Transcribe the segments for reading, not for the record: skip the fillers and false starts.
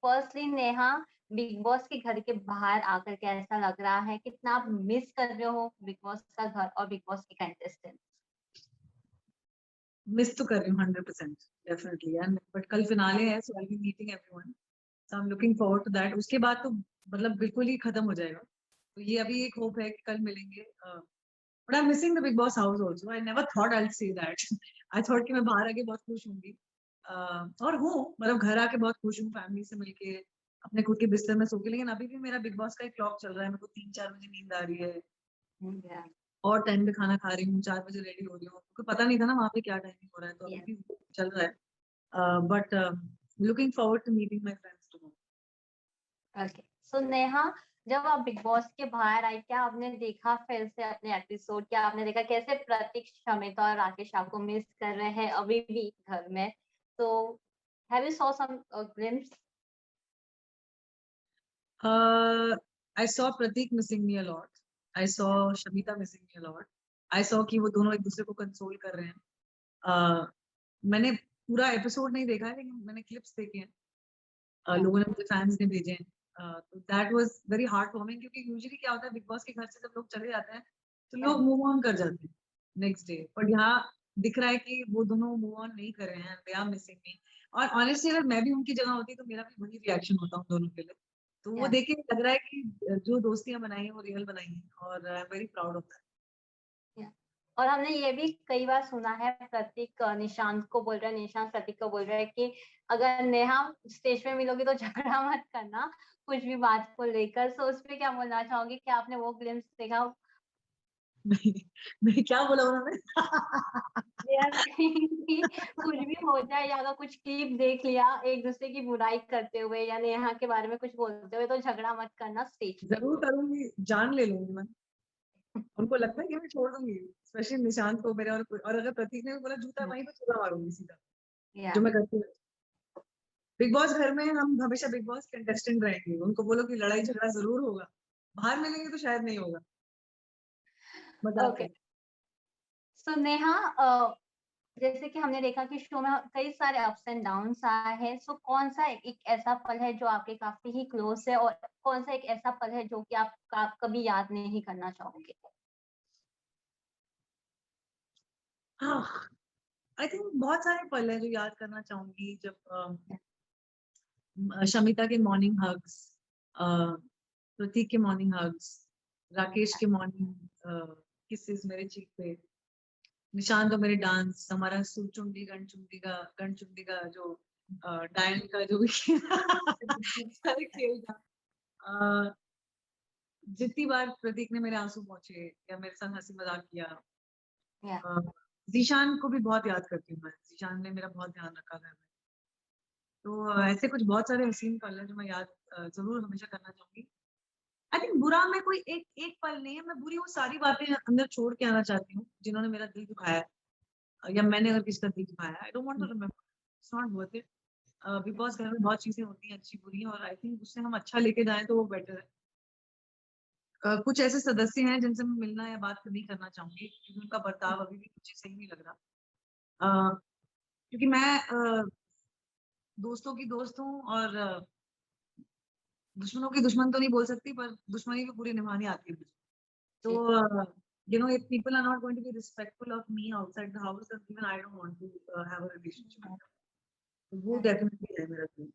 Firstly Neha, big boss के घर के बाहर आकर के ऐसा लग रहा है कितना आप मिस कर रहे हो बिग बॉस का घर और बिग बॉस के कंटेस्टेंट? मिस तो कर रही हूँ 100% डेफिनेटली यार, बट कल फिनाले है, so I be meeting everyone, so I am looking forward to that. उसके बाद तो मतलब बिल्कुल ही खत्म हो जाएगा, तो ये अभी एक होप है कि कल मिलेंगे। But I am missing the big boss house also, I never thought I will say that. I thought कि मैं बाहर आके बहुत खुश होंगी, और हूँ, मतलब घर आके बहुत खुश हूँ, फैमिली से मिलके अपने खुद के बिस्तर में सो के। लेकिन अभी भी मेरा बिग बॉस का एक क्लॉक चल रहा है, मेरे को 3-4 बजे नींद आ रही है, Yeah, और टाइम पे खाना खा रही हूँ, 4 बजे रेडी हो रही हूँ, क्योंकि पता नहीं था ना वहाँ पे क्या टाइमिंग हो रहा है, तो अभी yeah. भी चल रहा है। But looking forward to meeting my friends tomorrow. Okay, so Neha, जब आप बिग बॉस के बाहर आई, क्या आपने देखा फिर से अपने एपिसोड? क्या आपने देखा कैसे प्रतीक, शमिता और राकेश आपको मिस कर रहे हैं अभी भी घर में? तो have you saw some glimpse? I saw Pratik missing me a lot. I saw Shamita missing me a lot. I saw कि वो दोनों एक दूसरे को कंसोल कर रहे हैं। मैंने पूरा एपिसोड नहीं देखा है, लेकिन मैंने क्लिप्स देखे हैं, लोगों ने, मुझे फैंस ने भेजे हैं। तो that was very heart warming, क्योंकि यूजुअली क्या होता है, बिग बॉस के घर से जब लोग चले जाते हैं तो लोग मूव ऑन कर जाते हैं नेक्स्ट डे, बट यहाँ दिख रहा है कि वो दोनों मूव ऑन नहीं कर रहे हैं, दे आर मिसिंग मी। और ऑनेस्टली अगर मैं भी उनकी जगह होती तो मेरा भी वही रिएक्शन होता उन दोनों के लिए। तो वो देख के लग रहा है कि जो दोस्तियां बनाई हैं वो रियल बनाई हैं, और I am very proud of that. और हमने ये भी कई बार सुना है, प्रतीक निशांत को बोल रहा है, निशांत प्रतीक को बोल रहा है कि अगर नेहा स्टेज पे मिलोगी तो झगड़ा मत करना कुछ भी बात को लेकर। सो उस पे क्या बोलना चाहोगे? क्या आपने वो ग्लिम्स देखा? नहीं, नहीं, क्या बोला उन्होंने? कुछ भी हो जाए, या अगर कुछ क्लिप देख लिया एक दूसरे की बुराई करते हुए या नेहा के बारे में कुछ बोलते हुए, तो झगड़ा मत करना स्टेज पे। जरूर करूंगी, जान ले लूंगी मैं। उनको लगता है कि मैं छोड़ दूंगी, स्पेशली निशांत को मेरे, और अगर प्रतीक ने भी बोला जूता, वहीं पे चूल्हा मारूंगी सीधा, या जो मैं करती हूँ। बिग बॉस घर में हम हमेशा बिग बॉस कंटेस्टेंट रहेंगे, उनको बोलो कि लड़ाई झगड़ा जरूर होगा, बाहर मिलेंगे तो शायद नहीं होगा, मजा आता ओके। है। सो नेहा, जैसे कि हमने देखा कि शो में कई सारे अप्स एंड डाउन्स आए हैं, सो कौन सा एक ऐसा पल है जो आपके काफी ही क्लोज है, और कौन सा एक ऐसा पल है जो कि आप कभी याद नहीं करना चाहोगे? हाँ, आई थिंक बहुत सारे पल हैं जो याद करना चाहूंगी, जब शमिता के मॉर्निंग हग्स, प्रतीक के मॉर्निंग हग्स, राकेश के मॉर्निंग किसेस मेरे चीक पे, निशांत और मेरे डांस, हमारा गण चुंडी का जो डायन का जो भी सारे खेल था। अ, जितनी बार प्रतीक ने मेरे आंसू पोंछे या मेरे साथ हंसी मजाक किया। या अ, जीशान को भी बहुत याद करती हूँ मैं, जीशान ने मेरा बहुत ध्यान रखा घर में। तो ऐसे कुछ बहुत सारे हसीन पल हैं जो मैं याद जरूर हमेशा करना चाहूंगी। आई थिंक बुरा में कोई एक एक पल नहीं है, मैं बुरी वो सारी बातें अंदर छोड़ के आना चाहती हूँ जिन्होंने मेरा दिल दुखाया है, या मैंने अगर किसी का दिल दुखाया, I don't want to remember, it's not worth it. Because घर में बहुत चीजें होती हैं अच्छी बुरी, और आई थिंक उससे हम अच्छा लेके जाएं तो वो बेटर है। कुछ ऐसे सदस्य हैं जिनसे मैं मिलना या बात नहीं करना चाहूंगी, क्योंकि उनका बर्ताव अभी भी मुझे सही नहीं लग रहा। क्योंकि मैं दोस्तों की दोस्त हूँ, और दुश्मनों की दुश्मन तो नहीं बोल सकती, पर दुश्मनी भी पूरी निभानी आती है मुझे। तो you know, if people are not going to be respectful of me outside the house, then even I don't want to have a relationship with them. तो वो डेफिनेटली है मेरा थी।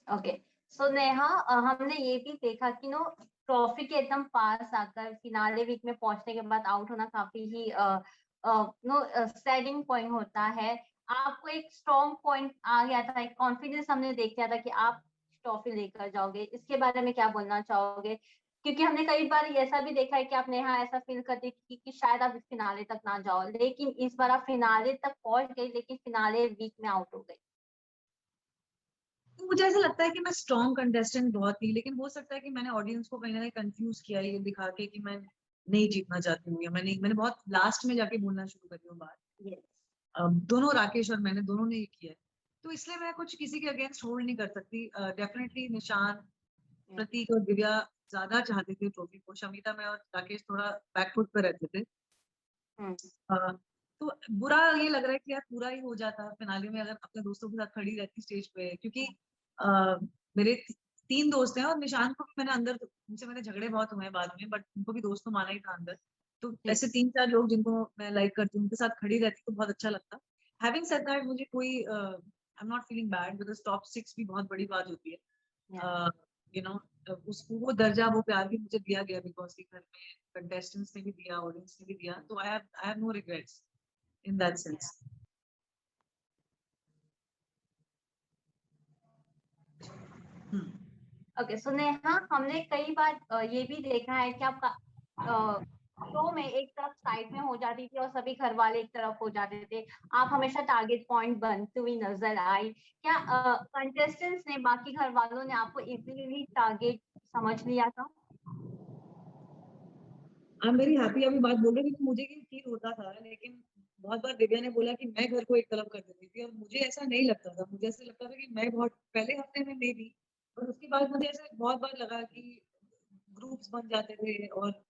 ओके। सो नेहा, हमने ये भी देखा कि नो ट्रॉफी के एकदम पास आकर फिनाले वीक में पहुंचने के बाद आउट होना काफी ही नो सैडिंग पॉइंट होता है। आपको एक स्ट्रॉन्ग पॉइंट आ गया था, एक कॉन्फिडेंस हमने देख लिया था कि आप ट्रॉफी लेकर जाओगे। इसके बारे में क्या बोलना चाहोगे? क्योंकि हमने कई बार ऐसा भी देखा है कि आप नेहा ऐसा फील करती कि शायद आप फिनाले तक ना जाओ, लेकिन इस बार आप फिनाले तक पहुंच गई, लेकिन फिनाले वीक में आउट हो गई। तो मुझे ऐसा लगता है कि मैं स्ट्रॉन्ग कंटेस्टेंट बहुत थी, लेकिन हो सकता है कि मैंने ऑडियंस को कहीं ना कहीं कंफ्यूज किया ये दिखा के कि मैं नहीं जीतना चाहती हूँ, या मैंने बहुत लास्ट में जाके बोलना शुरू करी हूँ बात। यस। दोनों राकेश और मैंने दोनों ने ये किया है, तो इसलिए मैं कुछ किसी के अगेंस्ट होल्ड नहीं कर सकती। डेफिनेटली निशान, प्रतीक और दिव्या ज्यादा चाहते थे ट्रॉफी को, शमिता में और राकेश थोड़ा बैकफुट पे रहते थे। अ, तो बुरा ये लग रहा है कि यार पूरा ही हो जाता फिनाले में अगर अपने दोस्तों के साथ खड़ी रहती स्टेज पे, क्योंकि मेरे 3 दोस्त हैं और निशान को भी मैंने अंदर, उनसे मेरे झगड़े बहुत हुए हैं बाद में, बट उनको भी दोस्त तो माना ही था अंदर। तो जी। ऐसे 3-4 लोग जिनको मैं लाइक करती हूँ, उनके साथ खड़ी रहती तो बहुत अच्छा लगता। हैविंग सेड दैट मुझे कोई I am not feeling bad because top 6 भी बहुत बड़ी बात होती है। Yeah. यू नो उसको वो दर्जा, वो प्यार भी मुझे दिया गया बिग बॉस के घर में, कंटेस्टेंट्स ने भी दिया, ऑडियंस ने भी दिया, तो I have no regrets in that sense. हुँ। ओके, सो नेहा, हमने कई बार ये भी देखा है कि आपका शो में एक तरफ साइड में हो जाती थी और सभी घर वाले एक तरफ हो जाते थे। आप हमेशा टारगेट पॉइंट बनती हुई नजर आई। क्या कंटेस्टेंट्स ने, बाकी घर वालों ने आपको इजीली टारगेट समझ लिया था? आई एम वेरी हैप्पी अभी बात बोल रहे थे, मुझे ये फील होता था, लेकिन बहुत बार दिव्या ने बोला कि मैं घर को एक तरफ कर देती थी और मुझे ऐसा नहीं लगता था। मुझे ऐसा लगता था कि मैं बहुत पहले हफ्ते में मे बी, और उसके बाद मुझे ऐसे बहुत बार लगा कि ग्रुप्स बन जाते थे और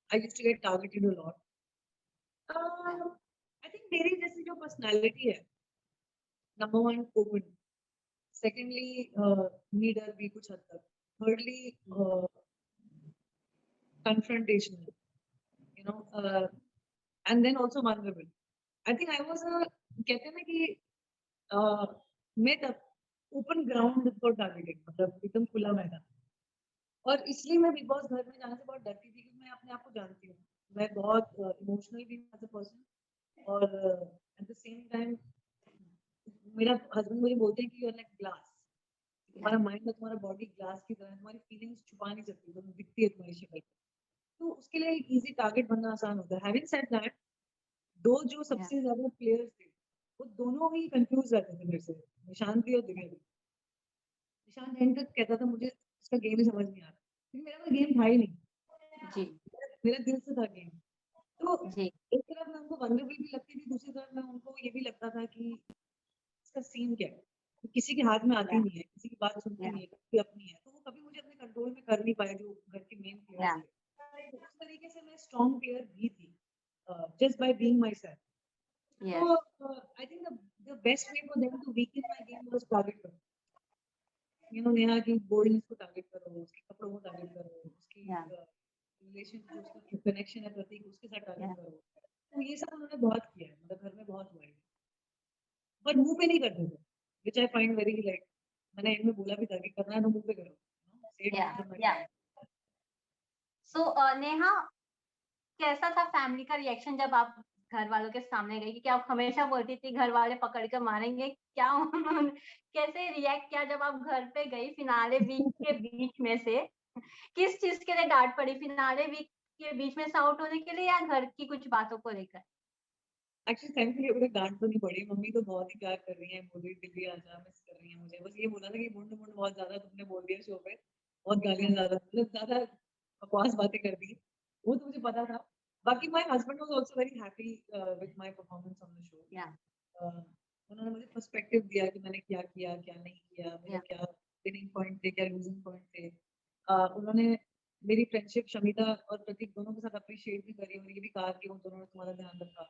I used to get targeted a lot. I think मेरी जैसी जो पर्सनालिटी है, नंबर 1 ओपन, सेकंडली नीडर भी कुछ हद तक, thirdly confrontational, you know, and then also vulnerable. I think I was a, कहते हैं ना कि मैं तब ओपन ग्राउंड फॉर टारगेटिंग, मतलब एकदम खुला मैदान। और इसलिए मैं बिग बॉस घर में जाने से बहुत डरती थी, क्योंकि मैं अपने आप को जानती हूँ। मैं बहुत इमोशनल भी हूँ एज अ पर्सन, और एट द सेम टाइम मेरा हस्बैंड मुझे बोलते हैं कि यू आर लाइक ग्लास। तुम्हारा माइंड और तुम्हारा बॉडी ग्लास की तरह है, तुम्हारी फीलिंग्स छुपा नहीं सकती, तुम दिखती है तुम्हारी शक्ल पे। तो उसके लिए एक ईज़ी टारगेट बनना आसान होता है। हैविंग सेड दैट, 2 जो Yeah. सबसे ज़्यादा प्लेयर्स थे, वो दोनों ही कन्फ्यूज़ रहते थे मेरे से, निशांत भी और दिव्या भी। निशांत एंड तक कहता था मुझे इसका गेम ही समझ नहीं आ रहा, क्योंकि मेरा कोई गेम था ही नहीं। जी। मेरा दिल से था गेम। तो जी। एक तरफ मैं उनको वल्नरेबल भी लगती थी, दूसरी तरफ मैं उनको ये भी लगता था कि इसका सीन क्या है? वो किसी के हाथ में आती Yeah. नहीं है, किसी की बात सुनती Yeah. नहीं है, सबकी अपनी है। तो वो कभी मुझे अपने कंट्रोल में कर नहीं पाए जो घर के मेन प्लेयर्स Yeah. थे। तो उस तरीके से मैं स्ट्रॉन्ग प्लेयर भी थी, just by being myself. Yes. तो I think the best way for them to weaken my game was target करो। यू नो नेहा की बोल्डनेस को टारगेट करो, उसके कपड़ों को टारगेट करो, उसकी Yeah. रिलेशन जो उसका कनेक्शन है प्रतीक, उसके साथ टारगेट Yeah. करो। तो ये सब उन्होंने बहुत किया है, मतलब घर में बहुत हुआ है। पर मुँह पे नहीं करते थे, which I find very like, मैंने एंड में बोला भी था कि करना है तो मुँह पे करो। से it Yeah. From my Yeah. सो नेहा, कैसा था फैमिली का रिएक्शन जब आप घर वालों के सामने गई? क्योंकि आप हमेशा बोलती थी घर वाले पकड़ कर मारेंगे। क्या उन्होंने कैसे रिएक्ट किया जब आप घर पे गई फिनाले वीक के बीच में से? किस चीज के लिए डांट पड़ी, फिनाले वीक के बीच में से आउट होने के लिए या घर की कुछ बातों को लेकर? एक्चुअली थैंकफुली मुझे डाँट तो नहीं पड़ी, मम्मी तो बहुत ही प्यार कर रही हैं, बोल रही दिल्ली आजा, मिस कर रही हैं मुझे। बस ये बोला था कि मुंड-मुंड बहुत ज़्यादा तुमने बोल दिया शो पे, बहुत गालियाँ हम्म। ज़्यादा, मतलब ज़्यादा बकवास बातें कर दी। वो तो मुझे पता था। बाकी my husband was also very happy with my performance on the show. या। उन्होंने मुझे पर्सपेक्टिव दिया कि मैंने क्या किया, क्या नहीं किया, मेरे या। क्या विनिंग पॉइंट थे, क्या लूजिंग पॉइंट थे। उन्होंने मेरी फ्रेंडशिप शमिता और प्रतीक दोनों के साथ अप्रिशिएट भी करी और ये भी कहा कि उन दोनों ने तुम्हारा ध्यान रखा।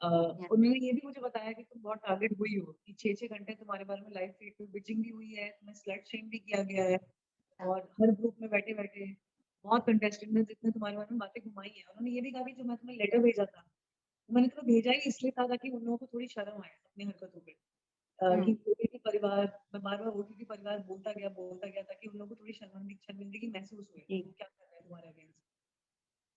अ, या। उन्होंने ये भी मुझे बताया कि तुम बहुत टारगेट हुई हो, कि 6-6 घंटे तुम्हारे बारे में लाइव फीड पे बिचिंग भी हुई है, तुम्हें स्लट शेम भी किया गया है, या। और हर ग्रुप में बैठे-बैठे बहुत कंटेस्टेंट ने जितने तुम्हारे बारे में बातें घुमाई हैं। उन्होंने ये भी कहा कि जो मैं तुम्हें लेटर भेजा था, मैंने तुम्हें भेजा ही इसलिए था ताकि उन लोगों को थोड़ी शर्म आए अपनी हरकतों पे। कि हम्म। ओटीटी परिवार, मैं बार-बार ओटीटी परिवार बोलता गया ताकि उन लोगों को थोड़ी शर्मिंदगी महसूस हुए कि जी। वो क्या कर रहे हैं तुम्हारे अगेंस्ट।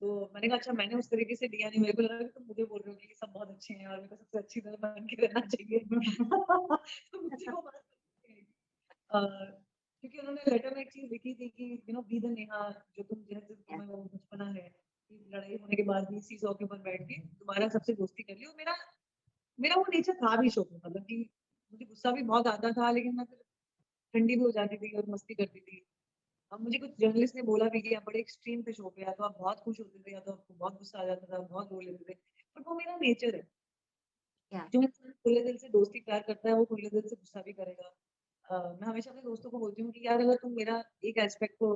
तो मैंने कहा अच्छा, मैंने उस तरीके से लिया नहीं, मेरे को लगा कि तुम मुझे बोल रहे हो कि सब बहुत अच्छे हैं और मेरे को सबसे अच्छी तरह बन के रहना चाहिए। तो मुझे वो बात समझ नहीं आई। क्योंकि उन्होंने लेटर में एक चीज़ लिखी थी कि you know be the Neha, जो तुम जैसे या। तुम्हें वो बचपना है, कि लड़ाई होने के बाद भी सीसॉ के ऊपर बैठ के दोबारा सबसे दोस्ती कर ली। और मेरा मेरा वो नेचर था भी शो में, मतलब कि मुझे गुस्सा भी बहुत आता था, लेकिन मैं फिर ठंडी भी हो जाती थी और मस्ती करती थी। अब मुझे कुछ जर्नलिस्ट ने बोला भी कि आप बड़े एक्सट्रीम पे शो पे, या तो आप बहुत खुश होते थे या तो आपको बहुत गुस्सा आ जाता था, बहुत रो लेते थे। बट वो मेरा नेचर है। या। जो इंसान खुले दिल से दोस्ती प्यार करता है, वो खुले दिल से गुस्सा भी करेगा। मैं हमेशा अपने दोस्तों को बोलती हूँ कि यार अगर तुम मेरा एक एस्पेक्ट को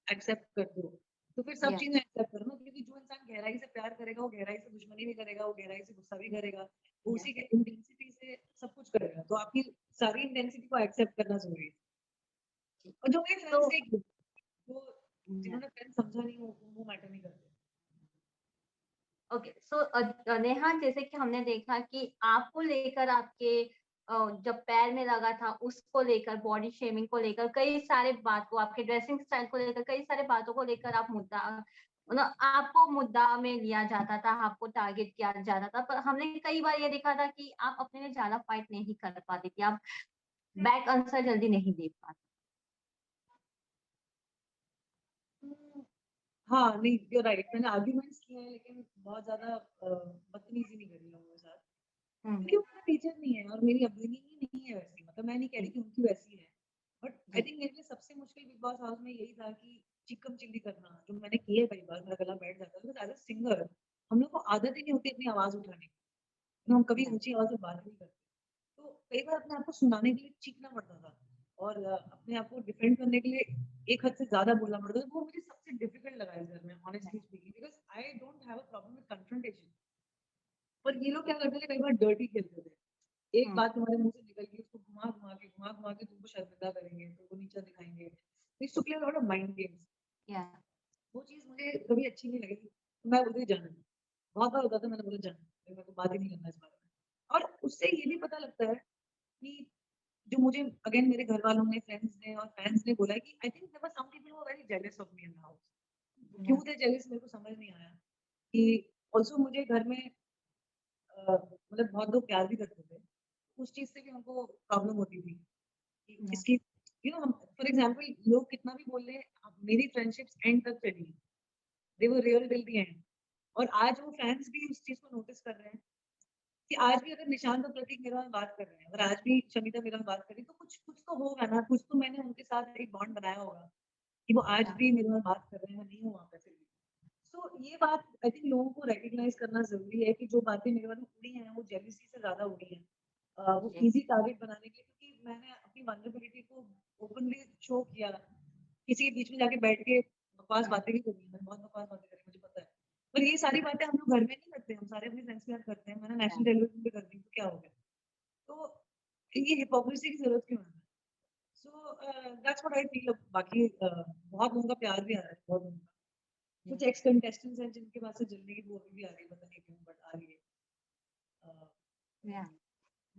एक्सेप्ट करते हो, तो फिर सब या। चीज़ें एक्सेप्ट करो ना, क्योंकि जो इंसान गहराई से प्यार करेगा, वो गहराई से दुश्मनी भी करेगा, वो गहराई से गुस्सा भी करेगा, वो या। उसी के इंटेंसिटी से सब कुछ करेगा। तो आपकी सारी इंटेंसिटी को एक्सेप्ट करना ज़रूरी है। और जो मेरे तो फ्रेंड्स देख वो जिन्होंने फ्रेंड समझा नहीं वो मैटर नहीं करते। ओके, सो नेहा, जैसे कि हमने देखा कि आपको लेकर आपके जब पैर में लगा था उसको लेकर, बॉडी शेमिंग को लेकर, कई सारे बात को, आपके ड्रेसिंग स्टाइल को लेकर, कई सारे बातों को लेकर आप मुद्दा, मतलब आपको मुद्दा में लिया जाता था, आपको टारगेट किया जाता था। पर हमने कई बार ये देखा था कि आप अपने लिए ज्यादा फाइट नहीं कर पाती थी, आप बैक आंसर जल्दी नहीं दे पाते। हाँ, नहीं यू राइट, मैंने आर्ग्यूमेंट्स किए हैं लेकिन बहुत ज़्यादा बदतमीज़ी नहीं करी लोगों के साथ। हम्म, क्योंकि उनका नेचर नहीं है और मेरी अपब्रिंगिंग ही नहीं है वैसी, मतलब मैं नहीं कह रही जी कि उनकी वैसी है। बट आई जी थिंक मेरे लिए सबसे मुश्किल बिग बॉस हाउस में यही था कि चिकम-चिल्ली करना, जो मैंने किया है कई बार, मेरा गला बैठ जाता है। बिकॉज़ एज़ अ सिंगर हम लोग को आदत ही नहीं होती अपनी आवाज़ उठाने की। हम कभी या ऊँची आवाज़ में बात नहीं करते। तो कई बार अपने आप को सुनाने के लिए चीखना पड़ता था और अपने आप को डिफेंड करने के लिए एक हद से ज़्यादा बोलना पड़ता था। वो मुझे सबसे डिफिकल्ट लगा इस घर में, honestly speaking, because I don't have a problem with confrontation. पर ये लोग क्या करते थे, कई बार डर्टी खेलते थे। एक हम्म, बात तुम्हारे मुँह से निकल गई, उसको घुमा-घुमा के तुमको शर्मिंदा करेंगे, तुमको नीचा दिखाएँगे। दे used to play a lot of mind games। या वो चीज़ मुझे कभी अच्छी नहीं लगी। तो मैं बोलती थी जाने दो। बहुत बार होता था, मैंने बोला जाने दो, मेरे को बात ही नहीं करना इस बारे में। और उससे ये भी पता लगता है कि जो मुझे अगेन मेरे घरवालों ने, फ्रेंड्स ने और फैन्स ने बोला है कि I think there were some people who were very jealous of me in the house. क्यों या थे जेलस मेरे को समझ नहीं आया कि ऑल्सो मुझे घर में मतलब बहुत लोग प्यार भी करते थे। उस चीज़ से भी हमको प्रॉब्लम होती थी कि या इसकी हम फॉर एग्ज़ाम्पल लोग कितना भी बोल लें, मेरी फ्रेंडशिप्स एंड तक चली। They were real till the end. और आज वो फैन्स भी उस चीज़ को नोटिस कर रहे हैं कि आज भी अगर निशांत और प्रतीक मेरे में बात कर रहे हैं, अगर आज भी शमिता मेरे में बात कर रही है, तो कुछ कुछ तो होगा ना, कुछ तो मैंने उनके साथ एक बॉन्ड बनाया होगा कि वो आज या भी मेरे में बात कर रहे हैं, मैं नहीं हूँ वहाँ पे फिर भी। सो ये बात आई थिंक लोगों को रिकॉग्नाइज़ करना ज़रूरी है कि जो बातें मेरे बारे में उड़ी हैं, वो जेलसी से ज़्यादा उड़ी हैं। वो जी ईज़ी टारगेट बनाने के लिए, क्योंकि मैंने अपनी वल्नरेबिलिटी को ओपनली शो किया। किसी के बीच में जाके बैठ के बकवास हम्म, बातें भी करी हैं, मैंने बहुत बकवास बातें करी, मुझे पता है। पर ये सारी बातें हम लोग घर में नहीं करते, हम सारे अपने फ्रेंड्स के साथ करते हैं। मैंने या नेशनल टेलीविज़न पे कर दी, तो क्या हो गया? तो ये हिपोक्रेसी की ज़रूरत क्यों है? So that's what I feel. बाकी बहुत लोगों का प्यार भी आ रहा है, बहुत लोगों का। जी कुछ एक्स कंटेस्टेंट्स हैं जिनके पास से जलने की वो अभी भी आ रही है, पता नहीं क्यों बट आ रही है। अ, या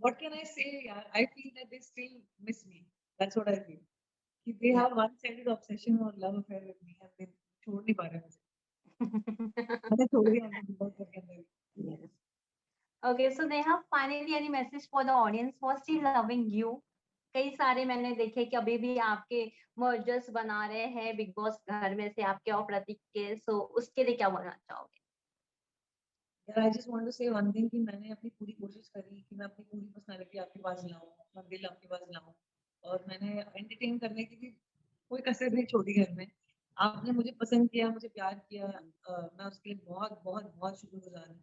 व्हाट कैन आई से यार? I feel that they still miss me. That's what I feel कि दे या हैव वन साइडेड ऑब्सेशन और love affair with me and they छोड़ नहीं पा रहे मुझे। मैंने छोड़ दिया उनको बिग बॉस घर के अंदर ही। Yes. Okay, so Neha, finally any message for the audience who are still loving you? कई सारे मैंने देखे कि अभी भी आपके मर्जर्स बना रहे हैं बिग बॉस घर में से, आपके और प्रतीक के, सो उसके लिए क्या बोलना चाहोगे? यार आई जस्ट वांट टू से वन थिंग कि मैंने अपनी पूरी कोशिश करी कि मैं अपनी पूरी पर्सनैलिटी आपके पास लाऊँ, अपना दिल आपके पास लाऊँ और मैंने एंटरटेन करने की भी कोई कसर नहीं छोड़ी घर में। आपने मुझे पसंद किया, मुझे प्यार किया, मैं उसके लिए बहुत, बहुत, बहुत शुक्रगुज़ार हूँ।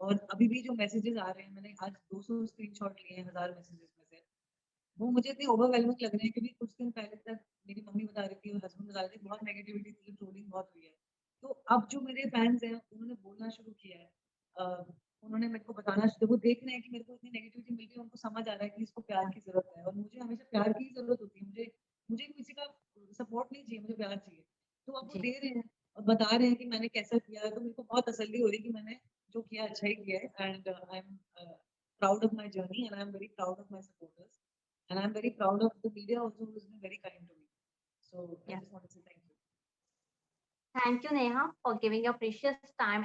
और अभी भी जो मैसेजेस आ रहे हैं, मैंने आज 200 स्क्रीनशॉट लिए हैं 1000 मैसेजेस में से। वो मुझे इतने ओवरवेलमिंग लग रहे हैं, क्योंकि कुछ दिन पहले तक मेरी मम्मी बता रही थी और हस्बैंड बता रहे थे बहुत नेगेटिविटी थी, ट्रोलिंग बहुत हुई है। तो अब जो मेरे फैन्स हैं उन्होंने बोलना शुरू किया है। उन्होंने मेरे को बताना शुरू, वो देख रहे हैं कि मेरे को इतनी नेगेटिविटी मिल रही है, उनको समझ आ रहा है कि इसको प्यार की ज़रूरत है और मुझे हमेशा प्यार की ही ज़रूरत होती है। मुझे मुझे किसी का सपोर्ट नहीं चाहिए, मुझे प्यार चाहिए। तो अब वो जी दे रहे हैं और बता रहे हैं कि मैंने कैसा किया है, तो मेरे को बहुत तसल्ली हो रही है कि मैंने जो किया अच्छा ही किया है and I am proud of my journey and I am very proud of my supporters. And I'm very proud of the media also who's been very kind to me. So I या just want to say thank you. Thank you Neha for giving your precious time